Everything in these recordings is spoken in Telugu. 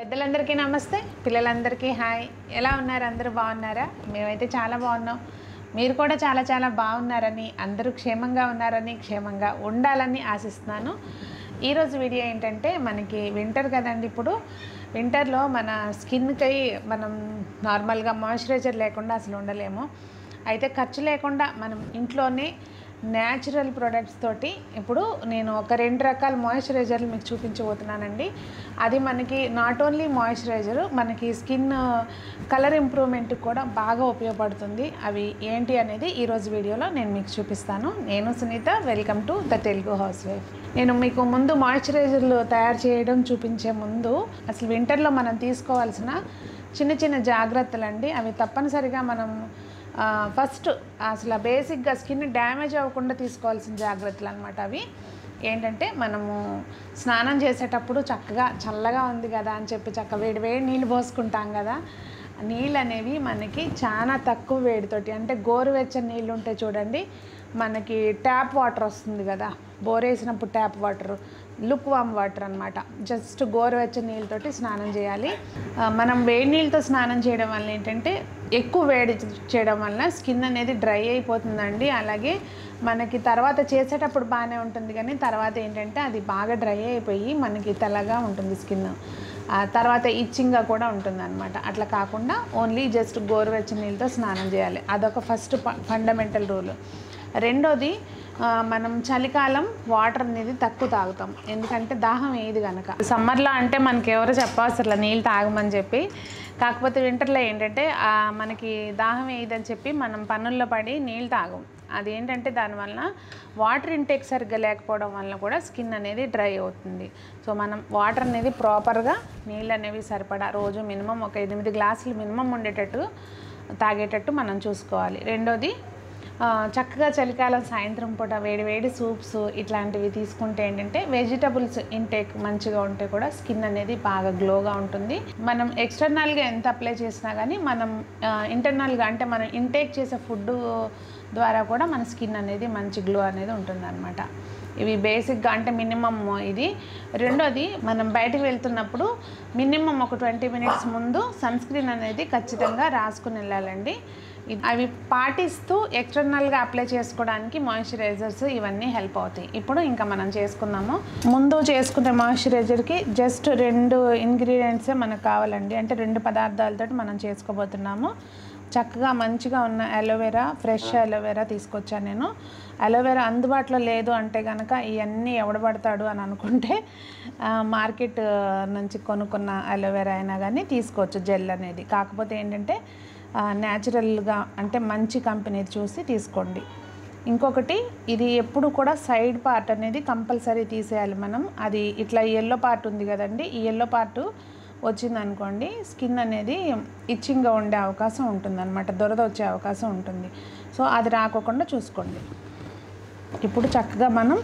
పెద్దలందరికీ నమస్తే, పిల్లలందరికీ హాయ్. ఎలా ఉన్నారు? అందరూ బాగున్నారా? మేమైతే చాలా బాగున్నాం. మీరు కూడా చాలా చాలా బాగున్నారని, అందరూ క్షేమంగా ఉన్నారని, క్షేమంగా ఉండాలని ఆశిస్తున్నాను. ఈరోజు వీడియో ఏంటంటే, మనకి వింటర్ కదండి. ఇప్పుడు వింటర్లో మన స్కిన్కి మనం నార్మల్గా మాయిశ్చరైజర్ లేకుండా అసలు ఉండలేము. అయితే ఖర్చు లేకుండా మనం ఇంట్లోనే న్యాచురల్ ప్రొడక్ట్స్ తోటి ఇప్పుడు నేను ఒక 2 రకాల మాయిశ్చరైజర్లు మీకు చూపించబోతున్నానండి. అది మనకి నాట్ ఓన్లీ మాయిశ్చరైజరు, మనకి స్కిన్ కలర్ ఇంప్రూవ్మెంట్కి కూడా బాగా ఉపయోగపడుతుంది. అవి ఏంటి అనేది ఈరోజు వీడియోలో నేను మీకు చూపిస్తాను. నేను Sunita, welcome to the Telugu housewife. నేను మీకు ముందు మాయిశ్చరైజర్లు తయారు చేయడం చూపించే ముందు అసలు వింటర్లో మనం తీసుకోవాల్సిన చిన్న చిన్న జాగ్రత్తలు అండి. అవి తప్పనిసరిగా మనం ఫస్ట్ అసలు బేసిక్గా స్కిన్ డ్యామేజ్ అవ్వకుండా తీసుకోవాల్సిన జాగ్రత్తలు అనమాట. అవి ఏంటంటే, మనము స్నానం చేసేటప్పుడు చక్కగా చల్లగా ఉంది కదా అని చెప్పి వేడి నీళ్ళు పోసుకుంటాం కదా. నీళ్ళు అనేవి మనకి చాలా తక్కువ వేడితోటి, అంటే గోరువెచ్చని నీళ్ళు ఉంటే చూడండి, మనకి ట్యాప్ వాటర్ వస్తుంది కదా, బోరేసినప్పుడు tap water, lukewarm water అనమాట. జస్ట్ గోరువెచ్చని నీళ్ళతోటి స్నానం చేయాలి. మనం వేడి నీళ్ళతో స్నానం చేయడం వల్ల ఏంటంటే, ఎక్కువ వేడి చేయడం వల్ల స్కిన్ అనేది డ్రై అయిపోతుందండి. అలాగే మనకి తర్వాత చేసేటప్పుడు బాగానే ఉంటుంది, కానీ తర్వాత ఏంటంటే అది బాగా డ్రై అయిపోయి మనకి తెల్లగా ఉంటుంది స్కిన్. తర్వాత ఇచ్చింగ్గా కూడా ఉంటుంది అనమాట. అట్లా కాకుండా ఓన్లీ జస్ట్ గోరువెచ్చని నీళ్ళతో స్నానం చేయాలి. అదొక ఫస్ట్ ఫండమెంటల్ రూల్. రెండోది, మనం చలికాలం వాటర్ అనేది తక్కువ తాగుతాం, ఎందుకంటే దాహం ఏది కనుక. సమ్మర్లో అంటే మనకి ఎవరు చెప్పవసరం నీళ్ళు తాగమని చెప్పి, కాకపోతే వింటర్లో ఏంటంటే మనకి దాహం ఏదని చెప్పి మనం పనుల్లో పడి నీళ్ళు తాగం. అదేంటంటే దానివల్ల వాటర్ ఇంటేక్ సరిగ్గా లేకపోవడం వల్ల కూడా స్కిన్ అనేది డ్రై అవుతుంది. సో మనం వాటర్ అనేది ప్రాపర్గా, నీళ్ళు అనేవి సరిపడా రోజు మినిమం ఒక 8 గ్లాసులు మినిమం ఉండేటట్టు తాగేటట్టు మనం చూసుకోవాలి. రెండోది, చక్కగా చలికాలం సాయంత్రం పూట వేడి సూప్స్ ఇట్లాంటివి తీసుకుంటే ఏంటంటే వెజిటబుల్స్ ఇంటేక్ మంచిగా ఉంటే కూడా స్కిన్ అనేది బాగా గ్లోగా ఉంటుంది. మనం ఎక్స్టర్నల్గా ఎంత అప్లై చేసినా కానీ మనం ఇంటర్నల్గా, అంటే మనం ఇంటేక్ చేసే ఫుడ్ ద్వారా కూడా మన స్కిన్ అనేది మంచి గ్లో అనేది ఉంటుందన్నమాట. ఇవి బేసిక్గా, అంటే మినిమమ్ ఇది. రెండోది, మనం బయటకు వెళ్తున్నప్పుడు మినిమం ఒక 20 మినిట్స్ ముందు సన్ స్క్రీన్ అనేది ఖచ్చితంగా రాసుకుని వెళ్ళాలండి. అవి పాటిస్తూ ఎక్స్టర్నల్గా అప్లై చేసుకోవడానికి మాయిశ్చరైజర్స్ ఇవన్నీ హెల్ప్ అవుతాయి. ఇప్పుడు ఇంకా మనం చేసుకుందాము. ముందు చేసుకునే మాయిశ్చరైజర్కి జస్ట్ 2 ఇంగ్రీడియంట్సే మనకు కావాలండి, అంటే 2 పదార్థాలతో మనం చేసుకోబోతున్నాము. చక్కగా మంచిగా ఉన్న అలోవెరా, ఫ్రెష్ అలోవెరా తీసుకొచ్చాను నేను. అలోవెరా అందుబాటులో లేదు అంటే కనుక ఇవన్నీ ఎవడబడతాడు అని అనుకుంటే మార్కెట్ నుంచి కొనుక్కున్న అలోవెరా అయినా కానీ తీసుకోవచ్చు, జెల్ అనేది. కాకపోతే ఏంటంటే న్యాచురల్గా, అంటే మంచి కంపెనీ చూసి తీసుకోండి. ఇంకొకటి, ఇది ఎప్పుడు కూడా సైడ్ పార్ట్ అనేది కంపల్సరీ తీసేయాలి మనం. అది ఇట్లా ఎల్లో పార్ట్ ఉంది కదండి, ఈ ఎల్లో పార్ట్ వచ్చిందనుకోండి స్కిన్ అనేది ఇచ్చింగ్గా ఉండే అవకాశం ఉంటుందన్నమాట, దురద వచ్చే అవకాశం ఉంటుంది. సో అది రాకోకుండా చూసుకోండి. ఇప్పుడు చక్కగా మనం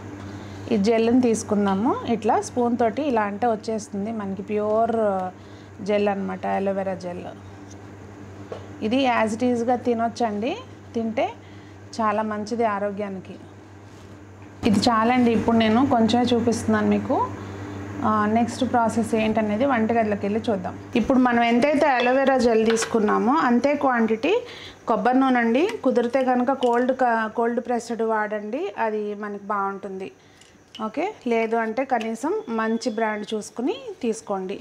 ఈ జెల్ని తీసుకుందాము. ఇట్లా స్పూన్ తోటి ఇలా అంటే వచ్చేస్తుంది మనకి ప్యూర్ జెల్ అనమాట, అలోవెరా జెల్. ఇది యాజ్ ఇట్ ఈజ్గా తినొచ్చండి, తింటే చాలా మంచిది ఆరోగ్యానికి. ఇది చాలండి. ఇప్పుడు నేను కొంచెమే చూపిస్తున్నాను మీకు. నెక్స్ట్ ప్రాసెస్ ఏంటనేది వంటగదిలోకి వెళ్ళి చూద్దాం. ఇప్పుడు మనం ఎంతైతే అలోవెరా జెల్ తీసుకున్నామో అంతే క్వాంటిటీ కొబ్బరి నూనె అండి. కుదిరితే కనుక కోల్డ్ ప్రెస్డ్ వాడండి, అది మనకి బాగుంటుంది. ఓకే, లేదు అంటే కనీసం మంచి బ్రాండ్ చూసుకుని తీసుకోండి,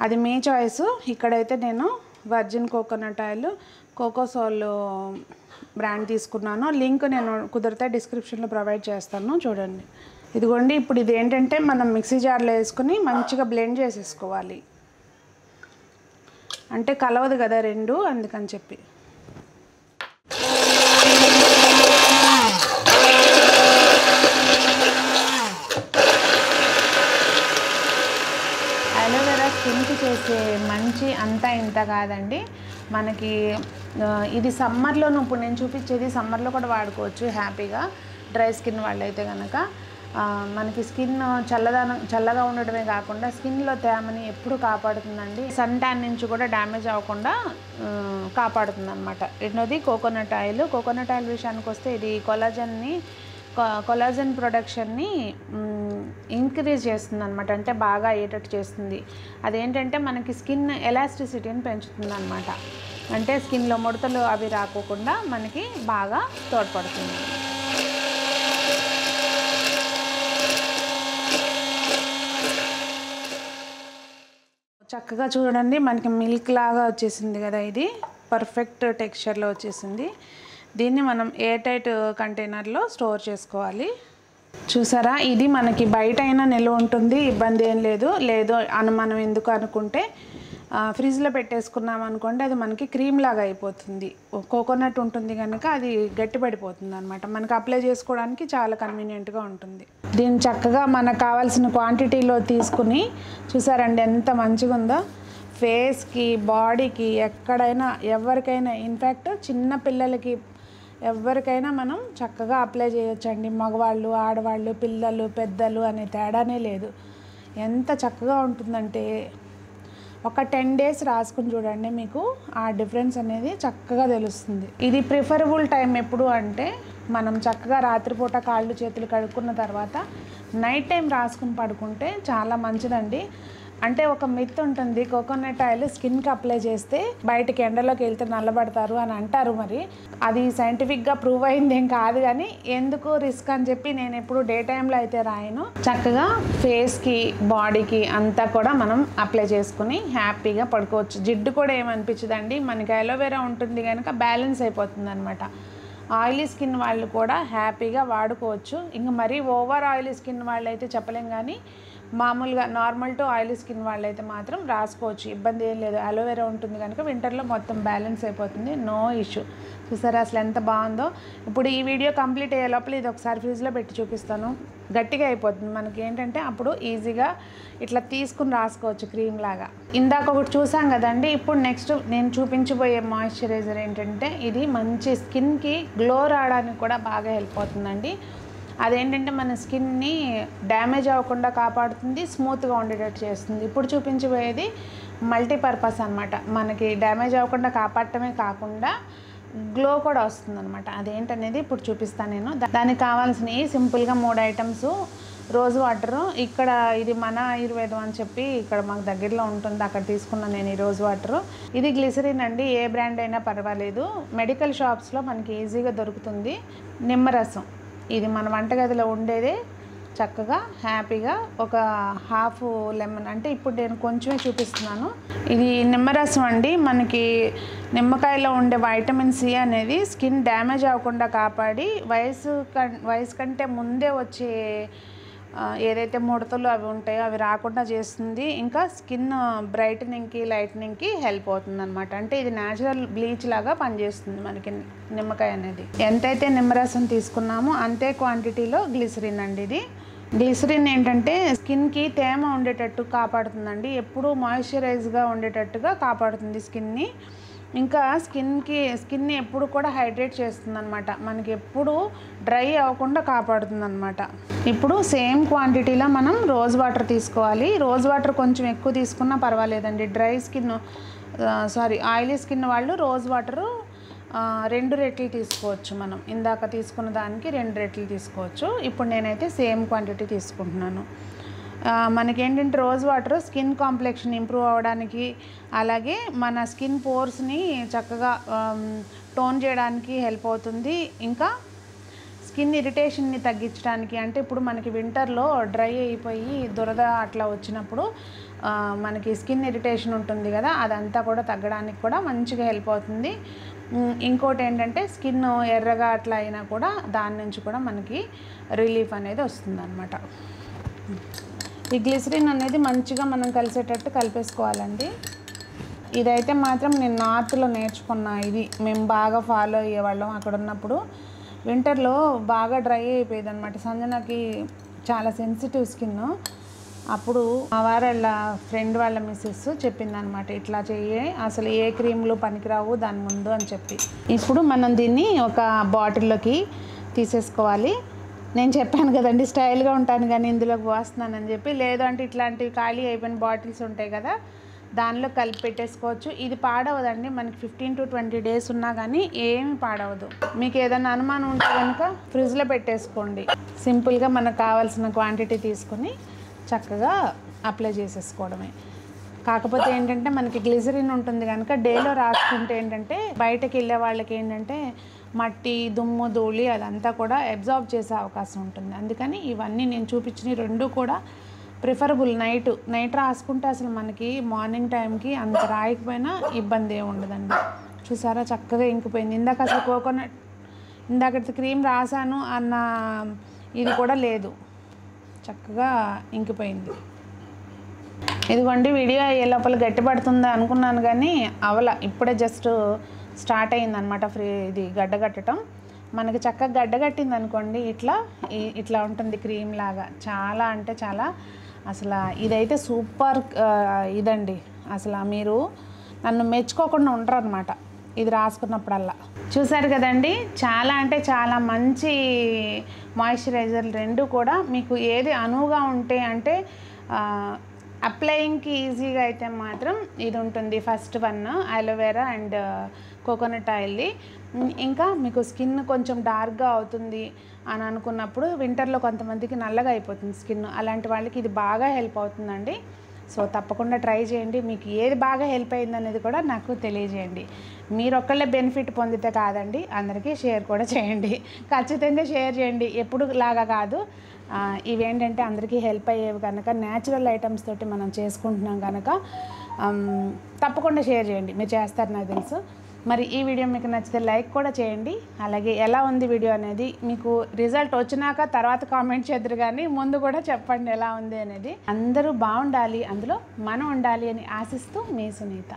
అది మీ చాయిస్. ఇక్కడైతే నేను virgin coconut oil, Cocosoul brand తీసుకున్నాను. లింక్ నేను కుదిరితే డిస్క్రిప్షన్లో ప్రొవైడ్ చేస్తాను, చూడండి. ఇదిగోండి. ఇప్పుడు ఇది ఏంటంటే మనం మిక్సీ జార్లో వేసుకుని మంచిగా బ్లెండ్ చేసేసుకోవాలి, అంటే కలవదు కదా రెండు, అందుకని చెప్పి. అలోవెరా స్కిన్కి చేసే మంచి అంతా ఇంత కాదండి, మనకి ఇది సమ్మర్లోనూ ఇప్పుడు నేను చూపించేది సమ్మర్లో కూడా వాడుకోవచ్చు హ్యాపీగా. డ్రై స్కిన్ వాళ్ళైతే కనుక మనకి స్కిన్ చల్లగా ఉండడమే కాకుండా స్కిన్లో తేమని ఎప్పుడు కాపాడుతుందండి. సన్ ట్యాన్ నుంచి కూడా డ్యామేజ్ అవ్వకుండా కాపాడుతుంది అనమాట. రెండోది కోకోనట్ ఆయిల్. కోకోనట్ ఆయిల్ విషయానికి వస్తే ఇది కొలాజన్ ప్రొడక్షన్ని ఇంక్రీజ్ చేస్తుంది అనమాట, అంటే బాగా అయ్యేటట్టు చేస్తుంది. అదేంటంటే మనకి స్కిన్ ఎలాస్టిసిటీని పెంచుతుంది అనమాట, అంటే స్కిన్లో ముడతలు అవి రాకోకుండా మనకి బాగా తోడ్పడుతుంది. చక్కగా చూడండి, మనకి మిల్క్ లాగా వచ్చేసింది కదా, ఇది పర్ఫెక్ట్ టెక్స్చర్లో వచ్చేసింది. దీన్ని మనం ఎయిర్ టైట్ కంటైనర్లో స్టోర్ చేసుకోవాలి. చూసారా, ఇది మనకి బయట అయినా నిల్వ ఉంటుంది, ఇబ్బంది ఏం లేదు. మనం ఎందుకు అనుకుంటే ఫ్రిడ్జ్లో పెట్టేసుకున్నాం అనుకోండి, అది మనకి క్రీమ్ లాగా అయిపోతుంది. కోకోనట్ ఉంటుంది కనుక అది గట్టిపడిపోతుంది అనమాట. మనకు అప్లై చేసుకోవడానికి చాలా కన్వీనియంట్గా ఉంటుంది. దీన్ని చక్కగా మనకు కావాల్సిన క్వాంటిటీలో తీసుకుని, చూసారండి ఎంత మంచిగా ఉందో. ఫేస్కి, బాడీకి, ఎక్కడైనా ఎవరికైనా, ఇన్ఫ్యాక్ట్ చిన్న పిల్లలకి ఎవరికైనా మనం చక్కగా అప్లై చేయొచ్చండి. మగవాళ్ళు, ఆడవాళ్ళు, పిల్లలు, పెద్దలు అనే తేడానే లేదు. ఎంత చక్కగా ఉంటుందంటే ఒక 10 days రాసుకుని చూడండి, మీకు ఆ డిఫరెన్స్ అనేది చక్కగా తెలుస్తుంది. ఇది ప్రిఫరబుల్ టైం ఎప్పుడు అంటే మనం చక్కగా రాత్రిపూట కాళ్ళు చేతులు కడుక్కున్న తర్వాత నైట్ టైం రాసుకుని పడుకుంటే చాలా మంచిదండి. అంటే ఒక మిత్ ఉంటుంది, కోకోనట్ ఆయిల్ స్కిన్కి అప్లై చేస్తే బయటికి ఎండలోకి వెళ్తే నల్లబడతారు అని అంటారు. మరి అది సైంటిఫిక్గా ప్రూవ్ అయింది ఏం కాదు, కానీ ఎందుకు రిస్క్ అని చెప్పి నేను ఎప్పుడు డే టైంలో అయితే రాయను. చక్కగా ఫేస్కి, బాడీకి అంతా కూడా మనం అప్లై చేసుకుని హ్యాపీగా పడుకోవచ్చు. జిడ్డు కూడా ఏమనిపించదండి, మనకి అలోవెరా ఉంటుంది కనుక బ్యాలెన్స్ అయిపోతుంది అనమాట. ఆయిలీ స్కిన్ వాళ్ళు కూడా హ్యాపీగా వాడుకోవచ్చు. ఇంకా మరీ ఓవర్ ఆయిలీ స్కిన్ వాళ్ళు అయితే చెప్పలేం, కానీ మామూలుగా నార్మల్ టు ఆయిలీ స్కిన్ వాళ్ళైతే మాత్రం రాసుకోవచ్చు, ఇబ్బంది ఏం లేదు. అలోవెరా ఉంటుంది కనుక వింటర్లో మొత్తం బ్యాలెన్స్ అయిపోతుంది, నో ఇష్యూ. చూసారా అసలు ఎంత బాగుందో. ఇప్పుడు ఈ వీడియో కంప్లీట్ అయ్యే లోపల ఇది ఒకసారి ఫ్రిడ్జ్లో పెట్టి చూపిస్తాను. గట్టిగా అయిపోతుంది మనకి, ఏంటంటే అప్పుడు ఈజీగా ఇట్లా తీసుకుని రాసుకోవచ్చు క్రీమ్ లాగా. ఇందాక ఒకటి చూసాం కదండి, ఇప్పుడు నెక్స్ట్ నేను చూపించబోయే మాయిశ్చరైజర్ ఏంటంటే ఇది మంచి స్కిన్కి గ్లో రావడానికి కూడా బాగా హెల్ప్ అవుతుందండి. అదేంటంటే మన స్కిన్ని డ్యామేజ్ అవ్వకుండా కాపాడుతుంది, స్మూత్గా ఉండేటట్టు చేస్తుంది. ఇప్పుడు చూపించబోయేది మల్టీపర్పస్ అనమాట. మనకి డ్యామేజ్ అవ్వకుండా కాపాడటమే కాకుండా గ్లో కూడా వస్తుంది అనమాట. అదేంటనేది ఇప్పుడు చూపిస్తాను నేను. దానికి కావాల్సినవి సింపుల్గా 3 ఐటమ్స్. రోజ్ వాటరు, ఇక్కడ ఇది మన ఆయుర్వేదం అని చెప్పి ఇక్కడ మాకు దగ్గరలో ఉంటుంది, అక్కడ తీసుకున్నాను నేను ఈ రోజ్ వాటరు. ఇది గ్లిసరిన్ అండి, ఏ బ్రాండ్ అయినా పర్వాలేదు, మెడికల్ షాప్స్లో మనకి ఈజీగా దొరుకుతుంది. నిమ్మరసం, ఇది మన వంటగదిలో ఉండేదే. చక్కగా హ్యాపీగా ఒక హాఫ్ లెమన్, అంటే ఇప్పుడు నేను కొంచెమే చూపిస్తున్నాను. ఇది నిమ్మరసం అండి. మనకి నిమ్మకాయలో ఉండే వైటమిన్ సి అనేది స్కిన్ డ్యామేజ్ అవ్వకుండా కాపాడి వయసు కంటే ముందే వచ్చే ఏదైతే ముడతలు అవి ఉంటాయో అవి రాకుండా చేస్తుంది. ఇంకా స్కిన్ బ్రైటనింగ్కి, లైటనింగ్కి హెల్ప్ అవుతుంది అనమాట. అంటే ఇది న్యాచురల్ బ్లీచ్ లాగా పనిచేస్తుంది మనకి నిమ్మకాయ అనేది. ఎంతైతే నిమ్మరసం తీసుకున్నామో అంతే క్వాంటిటీలో గ్లిసరిన్ అండి. ఇది గ్లిసరిన్ ఏంటంటే స్కిన్కి తేమ ఉండేటట్టు కాపాడుతుందండి, ఎప్పుడూ మాయిశ్చరైజ్గా ఉండేటట్టుగా కాపాడుతుంది స్కిన్ని. ఇంకా స్కిన్ని ఎప్పుడు కూడా హైడ్రేట్ చేస్తుంది అనమాట, మనకి ఎప్పుడు డ్రై అవ్వకుండా కాపాడుతుంది అనమాట. ఇప్పుడు సేమ్ క్వాంటిటీలో మనం రోజ్ వాటర్ తీసుకోవాలి. రోజ్ వాటర్ కొంచెం ఎక్కువ తీసుకున్నా పర్వాలేదండి. ఆయిలీ స్కిన్ వాళ్ళు రోజ్ వాటరు 2 రెట్లు తీసుకోవచ్చు. మనం ఇందాక తీసుకున్న దానికి 2 రెట్లు తీసుకోవచ్చు. ఇప్పుడు నేనైతే సేమ్ క్వాంటిటీ తీసుకుంటున్నాను. మనకేంటంటే rose water skin complexion improve అవ్వడానికి, అలాగే మన స్కిన్ పోర్స్ని చక్కగా టోన్ చేయడానికి హెల్ప్ అవుతుంది. ఇంకా స్కిన్ ఇరిటేషన్ని తగ్గించడానికి, అంటే ఇప్పుడు మనకి వింటర్లో డ్రై అయిపోయి దురద అట్లా వచ్చినప్పుడు మనకి స్కిన్ ఇరిటేషన్ ఉంటుంది కదా, అదంతా కూడా తగ్గడానికి కూడా మంచిగా హెల్ప్ అవుతుంది. ఇంకోటి ఏంటంటే స్కిన్ ఎర్రగా అట్లా అయినా కూడా దాని నుంచి కూడా మనకి రిలీఫ్ అనేది వస్తుంది అన్నమాట. ఈ గ్లిసరిన్ అనేది మంచిగా మనం కలిసేటట్టు కలిపేసుకోవాలండి. ఇదైతే మాత్రం నేను నార్త్లో నేర్చుకున్నా, ఇది మేము బాగా ఫాలో అయ్యేవాళ్ళం అక్కడ ఉన్నప్పుడు. వింటర్లో బాగా డ్రై అయిపోయేది అనమాట. సంజనకి చాలా సెన్సిటివ్ స్కిన్, అప్పుడు మా వారు వాళ్ళ ఫ్రెండ్ వాళ్ళ మిస్సెస్ చెప్పిందనమాట, ఇట్లా చెయ్యి, అసలు ఏ క్రీమ్లు పనికిరావు దాని ముందు అని చెప్పి. ఇప్పుడు మనం దీన్ని ఒక బాటిల్లోకి తీసేసుకోవాలి. నేను చెప్పాను కదండి స్టైల్గా ఉంటాను కానీ ఇందులోకి పోస్తున్నానని చెప్పి. లేదు అంటే ఇట్లాంటివి ఖాళీ అయిపోయిన బాటిల్స్ ఉంటాయి కదా, దానిలో కలిపి పెట్టేసుకోవచ్చు. ఇది పాడవదండి, మనకి 15 to 20 days ఉన్నా కానీ ఏమి పాడవదు. మీకు ఏదైనా అనుమానం ఉంటే కనుక ఫ్రిడ్జ్లో పెట్టేసుకోండి. సింపుల్గా మనకు కావాల్సిన క్వాంటిటీ తీసుకొని చక్కగా అప్లై చేసేసుకోవడమే. కాకపోతే ఏంటంటే మనకి గ్లిజరిన్ ఉంటుంది కనుక డేలో రాసుకుంటే ఏంటంటే బయటకు వెళ్ళే వాళ్ళకి ఏంటంటే మట్టి, దుమ్ము, ధూళి అదంతా కూడా అబ్జార్బ్ చేసే అవకాశం ఉంటుంది. అందుకని ఇవన్నీ నేను చూపించిన రెండు కూడా ప్రిఫరబుల్ నైట్ రాసుకుంటే అసలు మనకి మార్నింగ్ టైంకి అంత రాయకపోయినా ఇబ్బంది ఏమి ఉండదండి. చూసారా చక్కగా ఇంకిపోయింది. ఇందాక అసలు ఇందాక క్రీమ్ రాసాను అన్న ఇది కూడా లేదు, చక్కగా ఇంకిపోయింది. ఇదిగోండి వీడియో అయ్యే లోపల గట్టిపడుతుందా అనుకున్నాను కానీ ఇప్పుడే జస్ట్ స్టార్ట్ అయిందనమాట ఇది గడ్డగట్టడం. మనకి చక్కగా గడ్డగట్టింది అనుకోండి ఇట్లా ఉంటుంది క్రీమ్ లాగా. చాలా అంటే చాలా అసలు ఇదైతే సూపర్ ఇదండి. అసలు మీరు నన్ను మెచ్చుకోకుండా ఉంటారు అనమాట ఇది రాసుకున్నప్పుడల్లా. చూసారు కదండి, చాలా అంటే చాలా మంచి మాయిశ్చరైజర్ రెండు కూడా. మీకు ఏది అనువుగా ఉంటే అంటే అప్లయింగ్కి ఈజీగా అయితే మాత్రం ఇది ఉంటుంది. First one aloe vera and coconut ఆయిల్ది. ఇంకా మీకు స్కిన్ కొంచెం డార్క్గా అవుతుంది అని అనుకున్నప్పుడు వింటర్లో కొంతమందికి నల్లగా అయిపోతుంది స్కిన్, అలాంటి వాళ్ళకి ఇది బాగా హెల్ప్ అవుతుందండి. సో తప్పకుండా ట్రై చేయండి. మీకు ఏది బాగా హెల్ప్ అయింది అనేది కూడా నాకు తెలియజేయండి. మీరు ఒక్కళ్ళే బెనిఫిట్ పొందితే కాదండి, అందరికీ షేర్ కూడా చేయండి. ఖచ్చితంగా షేర్ చేయండి, ఎప్పుడు లాగా కాదు. ఇవేంటంటే అందరికీ హెల్ప్ అయ్యేవి కనుక, న్యాచురల్ ఐటమ్స్ తోటి మనం చేసుకుంటున్నాం కనుక తప్పకుండా షేర్ చేయండి. మీరు చేస్తారు నాకు తెలుసు. మరి ఈ వీడియో మీకు నచ్చితే లైక్ కూడా చేయండి. అలాగే ఎలా ఉంది వీడియో అనేది మీకు రిజల్ట్ వచ్చినాక తర్వాత కామెంట్ చేద్దరు కానీ ముందు కూడా చెప్పండి ఎలా ఉంది అనేది. అందరూ బాగుండాలి, అందులో మనం ఉండాలి అని ఆశిస్తూ మీ సునీత.